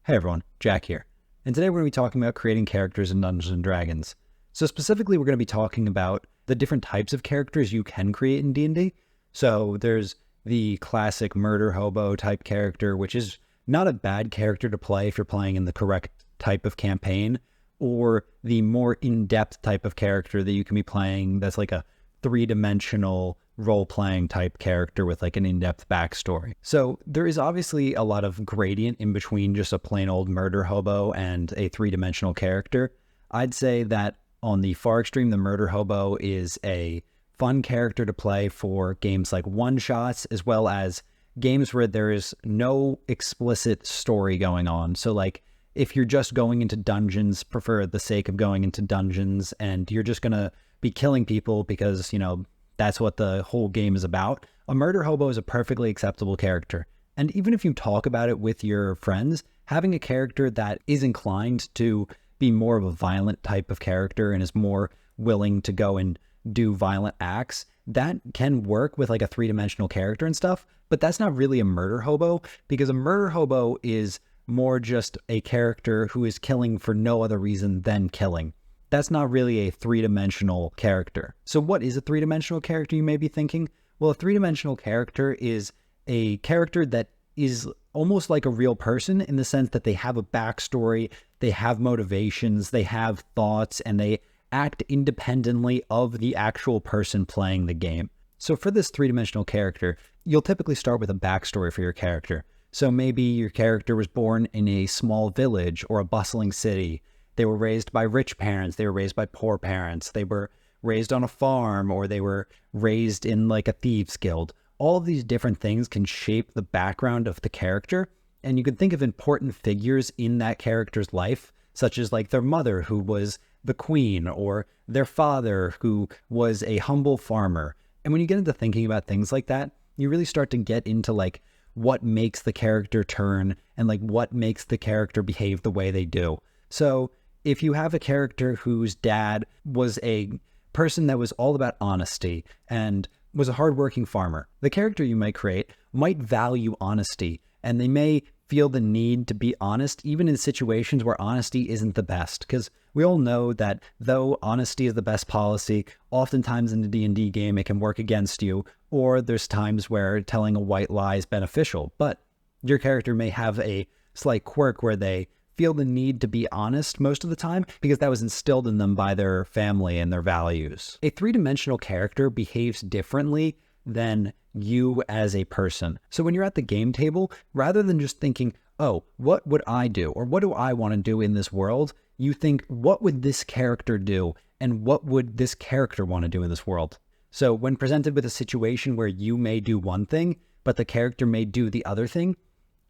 Hey everyone, Jack here, and today we're going to be talking about creating characters in Dungeons & Dragons. So specifically, we're going to be talking about the different types of characters you can create in D&D. So there's the classic murder hobo type character, which is not a bad character to play if you're playing in the correct type of campaign, or the more in-depth type of character that you can be playing that's like a three-dimensional role-playing type character with like an in-depth backstory. So there is obviously a lot of gradient in between just a plain old murder hobo and a three-dimensional character. I'd say that on the far extreme, the murder hobo is a fun character to play for games like one-shots, as well as games where there is no explicit story going on. So like if you're just going into dungeons for the sake of going into dungeons and you're just going to be killing people because, you know, that's what the whole game is about, a murder hobo is a perfectly acceptable character. And even if you talk about it with your friends, having a character that is inclined to be more of a violent type of character and is more willing to go and do violent acts, that can work with like a three-dimensional character and stuff, but that's not really a murder hobo, because a murder hobo is more just a character who is killing for no other reason than killing. That's not really a three-dimensional character. So what is a three-dimensional character, you may be thinking? Well, a three-dimensional character is a character that is almost like a real person in the sense that they have a backstory, they have motivations, they have thoughts, and they act independently of the actual person playing the game. So for this three-dimensional character, you'll typically start with a backstory for your character. So maybe your character was born in a small village or a bustling city. They were raised by rich parents, they were raised by poor parents, they were raised on a farm, or they were raised in like a thieves guild. All of these different things can shape the background of the character, and you can think of important figures in that character's life, such as like their mother, who was the queen, or their father, who was a humble farmer. And when you get into thinking about things like that, you really start to get into like what makes the character turn and like what makes the character behave the way they do. So if you have a character whose dad was a person that was all about honesty and was a hardworking farmer, the character you might create might value honesty, and they may feel the need to be honest even in situations where honesty isn't the best, because we all know that though honesty is the best policy, oftentimes in the D&D game it can work against you, or there's times where telling a white lie is beneficial. But your character may have a slight quirk where they feel the need to be honest most of the time because that was instilled in them by their family and their values. A three-dimensional character behaves differently than you as a person. So when you're at the game table, rather than just thinking, oh, what would I do? Or what do I want to do in this world? You think, what would this character do? And what would this character want to do in this world? So when presented with a situation where you may do one thing, but the character may do the other thing,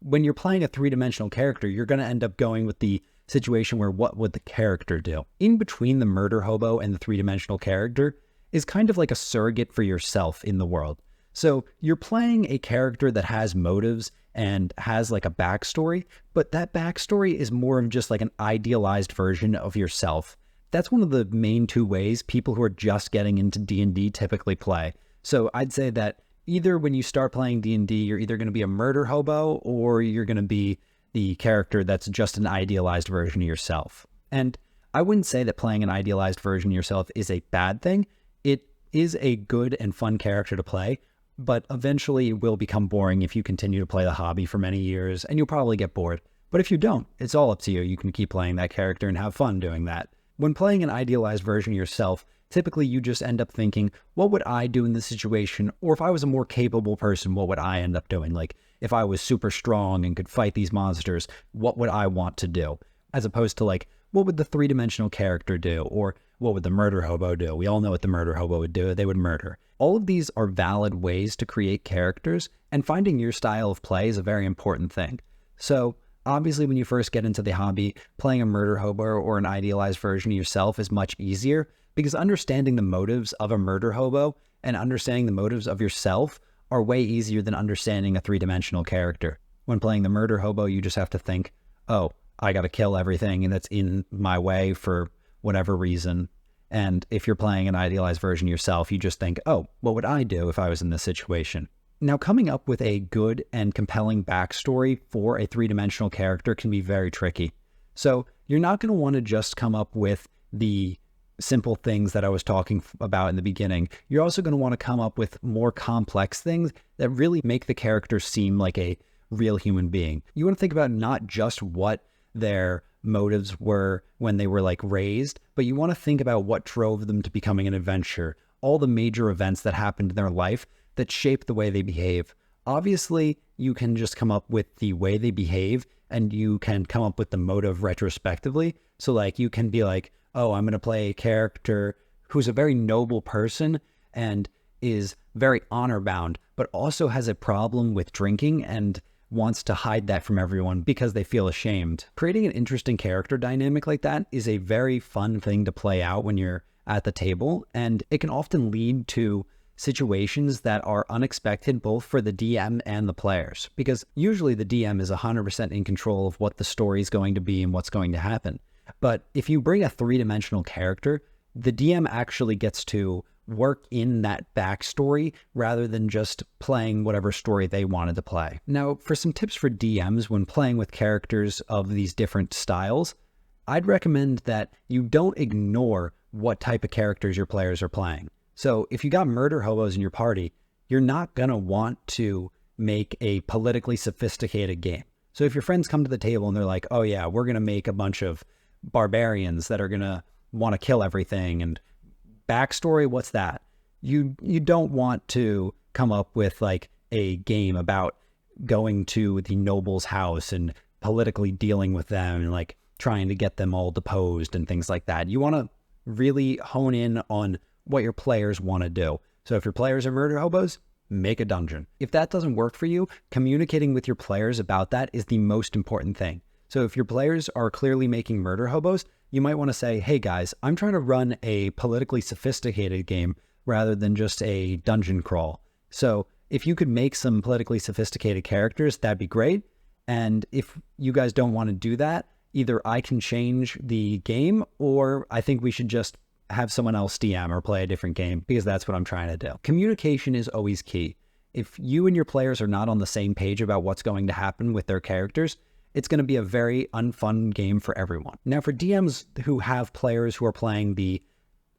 when you're playing a three-dimensional character, you're going to end up going with the situation where what would the character do? In between the murder hobo and the three-dimensional character is kind of like a surrogate for yourself in the world. So you're playing a character that has motives and has like a backstory, but that backstory is more of just like an idealized version of yourself. That's one of the main two ways people who are just getting into D&D typically play. So I'd say that either when you start playing D&D, you're either going to be a murder hobo or you're going to be the character that's just an idealized version of yourself. And I wouldn't say that playing an idealized version of yourself is a bad thing. It is a good and fun character to play, but eventually it will become boring if you continue to play the hobby for many years, and you'll probably get bored. But if you don't, it's all up to you. You can keep playing that character and have fun doing that. When playing an idealized version of yourself, typically you just end up thinking, what would I do in this situation? Or if I was a more capable person, what would I end up doing? Like if I was super strong and could fight these monsters, what would I want to do? As opposed to like, what would the three-dimensional character do? Or what would the murder hobo do? We all know what the murder hobo would do. They would murder. All of these are valid ways to create characters, and finding your style of play is a very important thing. So obviously when you first get into the hobby, playing a murder hobo or an idealized version of yourself is much easier, because understanding the motives of a murder hobo and understanding the motives of yourself are way easier than understanding a three-dimensional character. When playing the murder hobo, you just have to think, oh, I got to kill everything and that's in my way for whatever reason. And if you're playing an idealized version of yourself, you just think, oh, what would I do if I was in this situation? Now, coming up with a good and compelling backstory for a three-dimensional character can be very tricky. So you're not going to want to just come up with the simple things that I was talking about in the beginning. You're also going to want to come up with more complex things that really make the character seem like a real human being. You want to think about not just what their motives were when they were like raised, but you want to think about what drove them to becoming an adventurer, all the major events that happened in their life that shape the way they behave. Obviously, you can just come up with the way they behave and you can come up with the motive retrospectively. So like you can be like, oh, I'm going to play a character who's a very noble person and is very honor bound, but also has a problem with drinking and wants to hide that from everyone because they feel ashamed. Creating an interesting character dynamic like that is a very fun thing to play out when you're at the table, and it can often lead to situations that are unexpected both for the DM and the players, because usually the DM is 100% in control of what the story is going to be and what's going to happen. But if you bring a three-dimensional character, the DM actually gets to work in that backstory rather than just playing whatever story they wanted to play. Now, for some tips for DMs when playing with characters of these different styles, I'd recommend that you don't ignore what type of characters your players are playing. So if you got murder hobos in your party, you're not going to want to make a politically sophisticated game. So if your friends come to the table and they're like, oh yeah, we're going to make a bunch of barbarians that are going to want to kill everything and backstory, what's that? You don't want to come up with like a game about going to the noble's house and politically dealing with them and like trying to get them all deposed and things like that. You want to really hone in on what your players want to do. So if your players are murder hobos, make a dungeon. If that doesn't work for you, communicating with your players about that is the most important thing. So if your players are clearly making murder hobos, you might want to say, hey guys, I'm trying to run a politically sophisticated game rather than just a dungeon crawl. So if you could make some politically sophisticated characters, that'd be great. And if you guys don't want to do that, either I can change the game or I think we should just have someone else DM or play a different game, because that's what I'm trying to do. Communication is always key. If you and your players are not on the same page about what's going to happen with their characters, it's going to be a very unfun game for everyone. Now, for DMs who have players who are playing the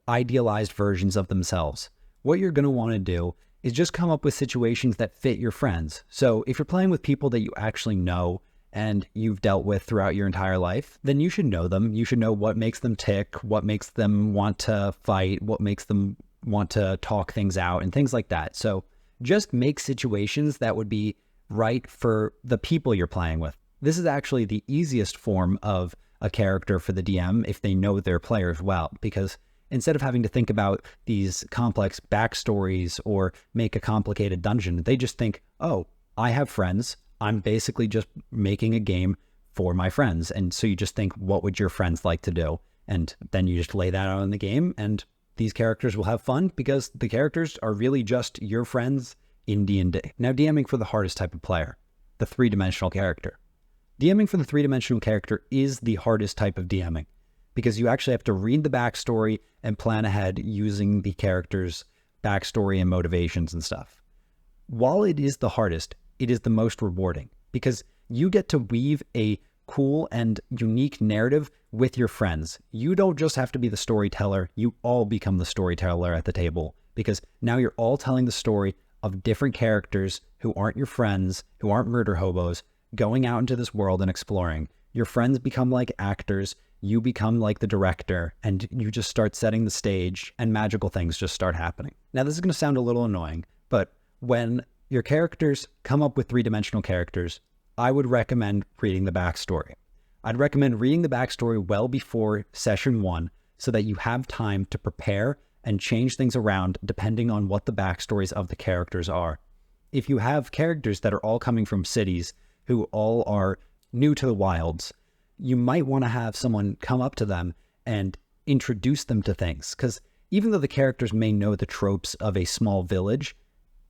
idealized versions of themselves, what you're going to want to do is just come up with situations that fit your friends. So if you're playing with people that you actually know and you've dealt with throughout your entire life, then you should know them. You should know what makes them tick, what makes them want to fight, what makes them want to talk things out, and things like that. So just make situations that would be right for the people you're playing with. This is actually the easiest form of a character for the DM if they know their players well, because instead of having to think about these complex backstories or make a complicated dungeon, they just think, oh, I have friends. I'm basically just making a game for my friends. And so you just think, what would your friends like to do? And then you just lay that out in the game, and these characters will have fun because the characters are really just your friends in D&D. Now, DMing for the hardest type of player, the three-dimensional character. DMing for the three-dimensional character is the hardest type of DMing because you actually have to read the backstory and plan ahead using the character's backstory and motivations and stuff. While it is the hardest, it is the most rewarding because you get to weave a cool and unique narrative with your friends. You don't just have to be the storyteller, you all become the storyteller at the table because now you're all telling the story of different characters who aren't your friends, who aren't murder hobos, going out into this world and exploring. Your friends become like actors, you become like the director, and you just start setting the stage and magical things just start happening. Now this is going to sound a little annoying, but when your characters come up with three-dimensional characters, I would recommend reading the backstory. I'd recommend reading the backstory well before session 1 so that you have time to prepare and change things around depending on what the backstories of the characters are. If you have characters that are all coming from cities who all are new to the wilds, you might want to have someone come up to them and introduce them to things. Because even though the characters may know the tropes of a small village,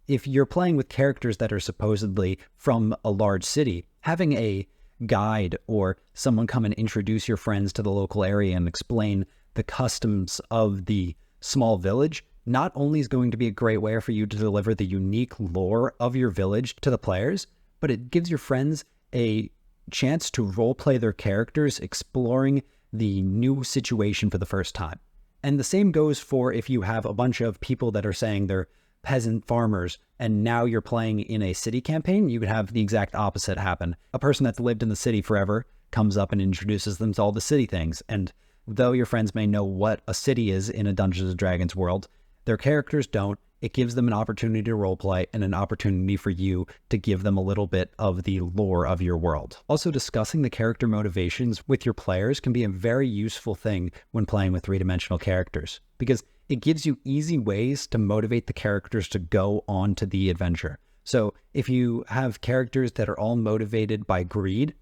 if you're playing with characters that are supposedly from a large city, having a guide or someone come and introduce your friends to the local area and explain the customs of the small village not only is going to be a great way for you to deliver the unique lore of your village to the players, but it gives your friends a chance to roleplay their characters, exploring the new situation for the first time. And the same goes for if you have a bunch of people that are saying they're peasant farmers, and now you're playing in a city campaign, you could have the exact opposite happen. A person that's lived in the city forever comes up and introduces them to all the city things. And though your friends may know what a city is in a Dungeons & Dragons world, their characters don't. It gives them an opportunity to roleplay and an opportunity for you to give them a little bit of the lore of your world. Also, discussing the character motivations with your players can be a very useful thing when playing with three-dimensional characters, because it gives you easy ways to motivate the characters to go on to the adventure. So if you have characters that are all motivated by greed,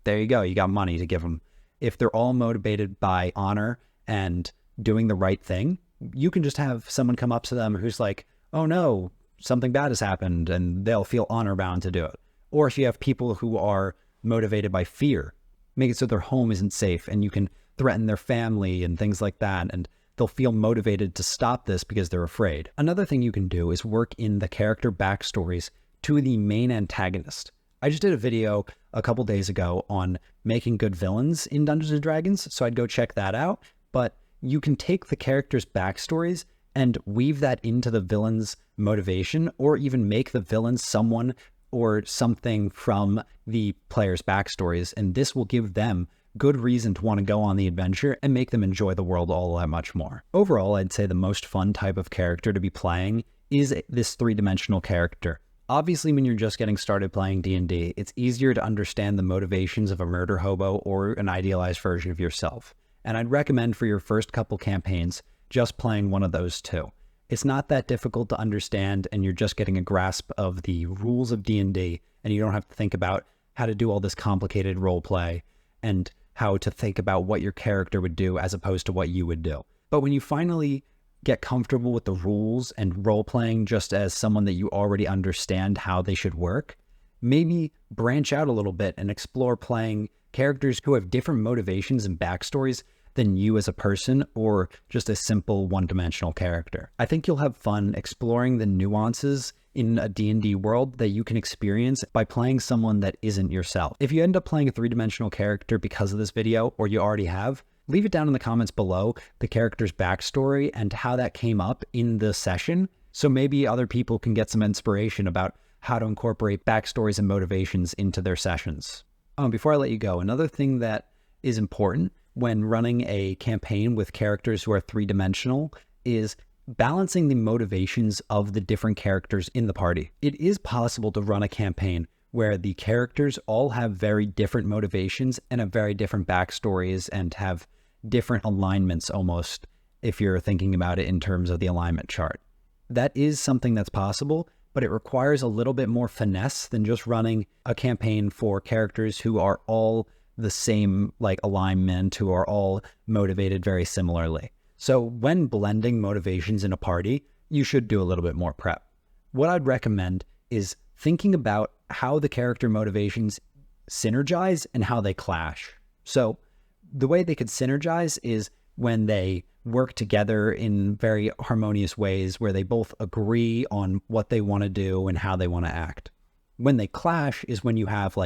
there you go, you got money to give them. If they're all motivated by honor and doing the right thing, you can just have someone come up to them who's like, oh no, something bad has happened, and they'll feel honor bound to do it. Or if you have people who are motivated by fear, make it so their home isn't safe and you can threaten their family and things like that, and they'll feel motivated to stop this because they're afraid. Another thing you can do is work in the character backstories to the main antagonist. I just did a video a couple days ago on making good villains in Dungeons & Dragons, so I'd go check that out. But you can take the characters' backstories and weave that into the villain's motivation, or even make the villain someone or something from the players' backstories, and this will give them good reason to want to go on the adventure and make them enjoy the world all that much more. Overall, I'd say the most fun type of character to be playing is this three-dimensional character. Obviously, when you're just getting started playing D&D, it's easier to understand the motivations of a murder hobo or an idealized version of yourself. And I'd recommend for your first couple campaigns, just playing one of those two. It's not that difficult to understand, and you're just getting a grasp of the rules of D&D, and you don't have to think about how to do all this complicated role play and how to think about what your character would do as opposed to what you would do. But when you finally get comfortable with the rules and role-playing just as someone that you already understand how they should work, maybe branch out a little bit and explore playing characters who have different motivations and backstories than you as a person, or just a simple one-dimensional character. I think you'll have fun exploring the nuances in a D&D world that you can experience by playing someone that isn't yourself. If you end up playing a three-dimensional character because of this video, or you already have, leave it down in the comments below, the character's backstory and how that came up in the session, so maybe other people can get some inspiration about how to incorporate backstories and motivations into their sessions. Before I let you go, another thing that is important when running a campaign with characters who are three-dimensional is balancing the motivations of the different characters in the party. It is possible to run a campaign where the characters all have very different motivations and have very different backstories and have different alignments almost, if you're thinking about it in terms of the alignment chart. That is something that's possible, but it requires a little bit more finesse than just running a campaign for characters who are all the same alignment, who are all motivated very similarly. So when blending motivations in a party, you should do a little bit more prep. What I'd recommend is thinking about how the character motivations synergize and how they clash. So the way they could synergize is when they work together in very harmonious ways where they both agree on what they want to do and how they want to act. When they clash is when you have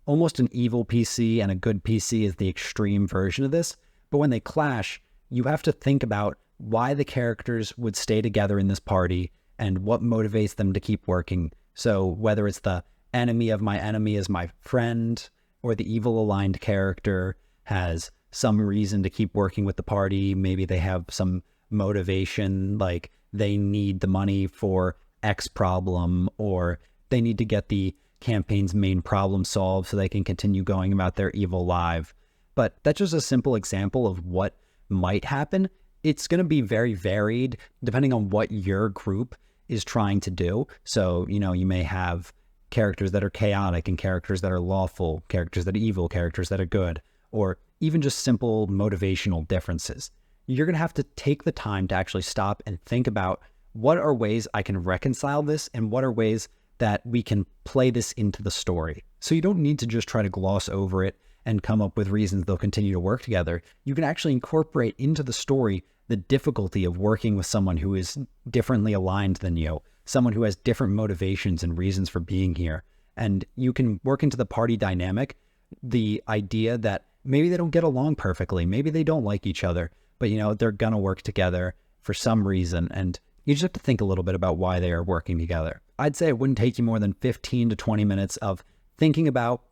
almost an evil PC and a good PC is the extreme version of this. But when they clash, you have to think about why the characters would stay together in this party and what motivates them to keep working. So whether it's the enemy of my enemy is my friend, or the evil aligned character has some reason to keep working with the party. Maybe they have some motivation, like they need the money for X problem, or they need to get the campaign's main problem solved so they can continue going about their evil life. But that's just a simple example of what might happen. It's going to be very varied depending on what your group is trying to do. So, you may have characters that are chaotic and characters that are lawful, characters that are evil, characters that are good, or even just simple motivational differences. You're going to have to take the time to actually stop and think about what are ways I can reconcile this and what are ways that we can play this into the story. So you don't need to just try to gloss over it and come up with reasons they'll continue to work together, you can actually incorporate into the story the difficulty of working with someone who is differently aligned than you, someone who has different motivations and reasons for being here. And you can work into the party dynamic the idea that maybe they don't get along perfectly, maybe they don't like each other, but they're gonna work together for some reason, and you just have to think a little bit about why they are working together. I'd say it wouldn't take you more than 15 to 20 minutes of thinking about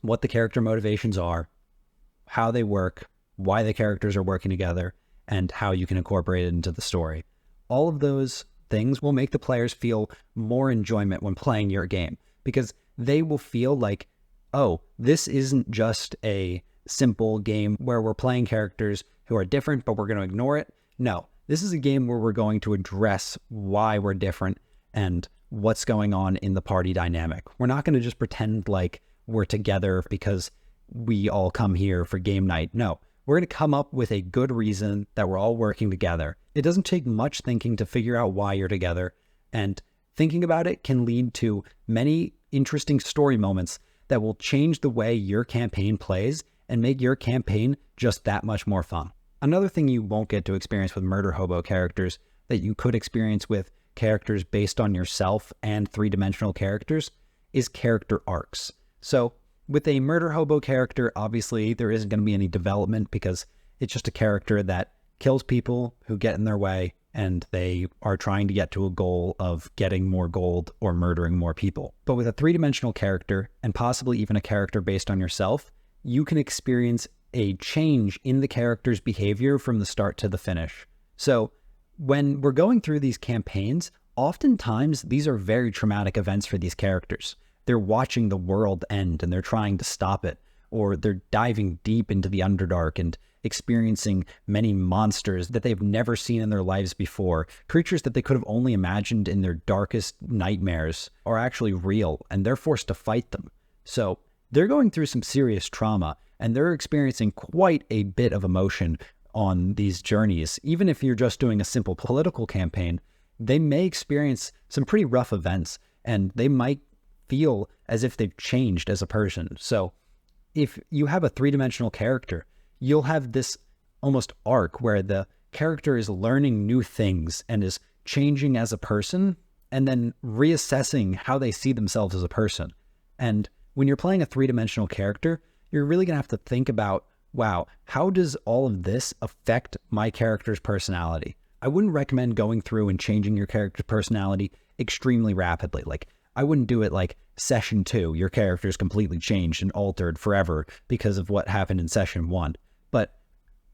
what the character motivations are, how they work, why the characters are working together, and how you can incorporate it into the story. All of those things will make the players feel more enjoyment when playing your game, because they will feel like, oh, this isn't just a simple game where we're playing characters who are different, but we're going to ignore it. No, this is a game where we're going to address why we're different and what's going on in the party dynamic. We're not going to just pretend like we're together because we all come here for game night. No, we're going to come up with a good reason that we're all working together. It doesn't take much thinking to figure out why you're together, and thinking about it can lead to many interesting story moments that will change the way your campaign plays and make your campaign just that much more fun. Another thing you won't get to experience with murder hobo characters that you could experience with characters based on yourself and three-dimensional characters is character arcs. So with a murder hobo character, obviously there isn't going to be any development because it's just a character that kills people who get in their way, and they are trying to get to a goal of getting more gold or murdering more people. But with a three-dimensional character, and possibly even a character based on yourself, you can experience a change in the character's behavior from the start to the finish. So when we're going through these campaigns, oftentimes these are very traumatic events for these characters. They're watching the world end and they're trying to stop it, or they're diving deep into the Underdark and experiencing many monsters that they've never seen in their lives before. Creatures that they could have only imagined in their darkest nightmares are actually real, and they're forced to fight them. So they're going through some serious trauma, and they're experiencing quite a bit of emotion on these journeys. Even if you're just doing a simple political campaign, they may experience some pretty rough events, and they might feel as if they've changed as a person. So if you have a three-dimensional character, you'll have this almost arc where the character is learning new things and is changing as a person, and then reassessing how they see themselves as a person. And when you're playing a three-dimensional character, you're really going to have to think about, wow, how does all of this affect my character's personality? I wouldn't recommend going through and changing your character's personality extremely rapidly. Like, I wouldn't do it like session 2, your character's completely changed and altered forever because of what happened in session 1. But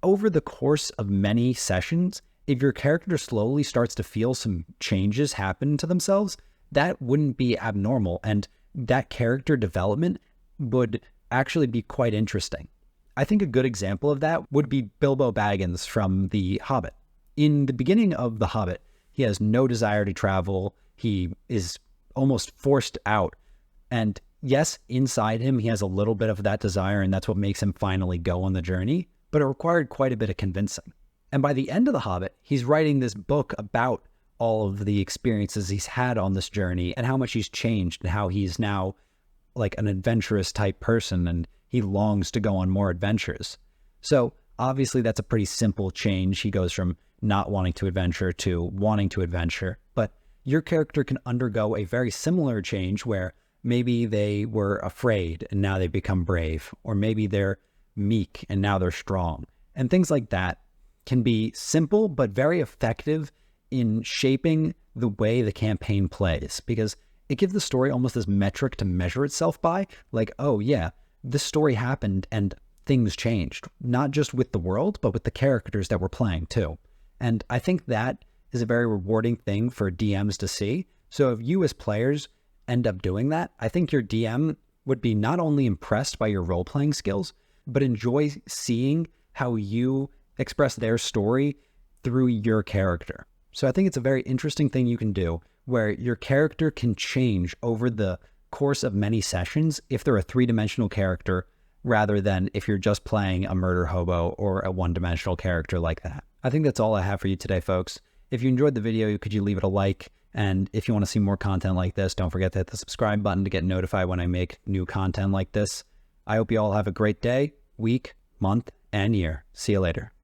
over the course of many sessions, if your character slowly starts to feel some changes happen to themselves, that wouldn't be abnormal, and that character development would actually be quite interesting. I think a good example of that would be Bilbo Baggins from The Hobbit. In the beginning of The Hobbit, he has no desire to travel. He is almost forced out. And yes, inside him, he has a little bit of that desire, and that's what makes him finally go on the journey, but it required quite a bit of convincing. And by the end of The Hobbit, he's writing this book about all of the experiences he's had on this journey and how much he's changed and how he's now like an adventurous type person and he longs to go on more adventures. So obviously that's a pretty simple change. He goes from not wanting to adventure to wanting to adventure, but your character can undergo a very similar change where maybe they were afraid and now they become brave, or maybe they're meek and now they're strong. And things like that can be simple but very effective in shaping the way the campaign plays, because it gives the story almost this metric to measure itself by, like, oh yeah, this story happened and things changed, not just with the world, but with the characters that we're playing too. And I think that is a very rewarding thing for DMs to see. So if you as players end up doing that, I think your DM would be not only impressed by your role-playing skills, but enjoy seeing how you express their story through your character. So I think it's a very interesting thing you can do where your character can change over the course of many sessions if they're a three-dimensional character rather than if you're just playing a murder hobo or a one-dimensional character like that. I think that's all I have for you today, folks. If you enjoyed the video, could you leave it a like? And if you want to see more content like this, don't forget to hit the subscribe button to get notified when I make new content like this. I hope you all have a great day, week, month, and year. See you later.